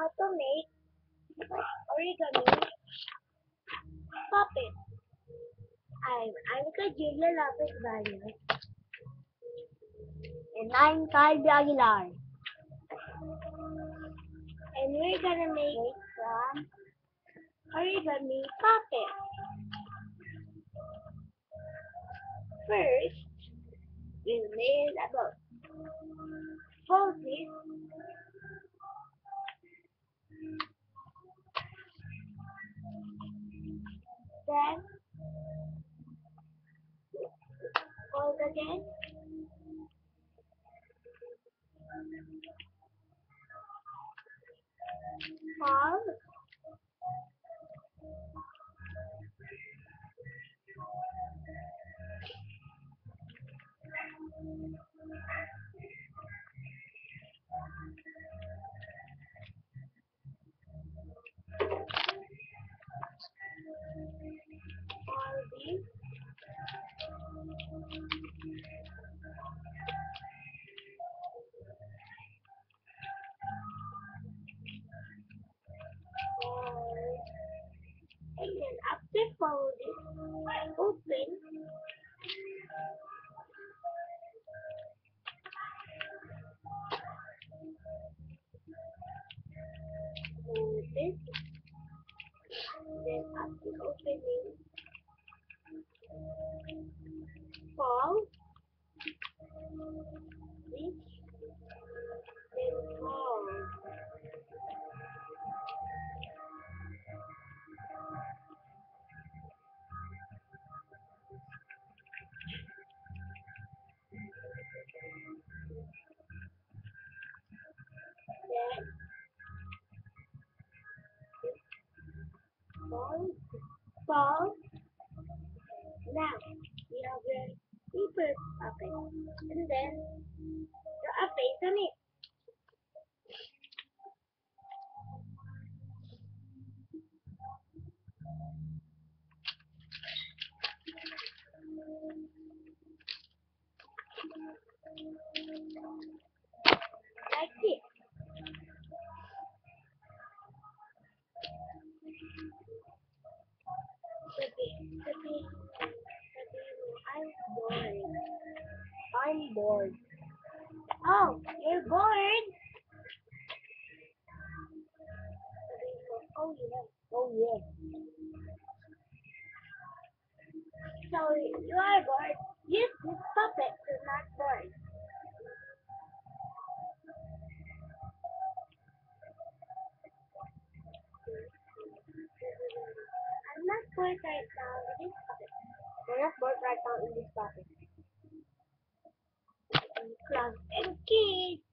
how to make origami puppet. I'm Anika Julia Lopez Baños. And I'm Calvi Aguilar. And we're gonna make From origami puppet. First, we'll need about fold it. Then fold again. Fold. Fold it. Fold. And then after fold it, open. Open. Then after opening, fold. This. Then fold. Then fold. Fold. Now we have the paper puppet. And then draw a face on it. Like this. I'm bored. I'm bored. Oh, you're bored? Oh, yeah. Oh yeah. So you are bored. Use this puppet to not bored. I'm not bored right now with this puppet. We're not bored right now in this topic. Club and kids.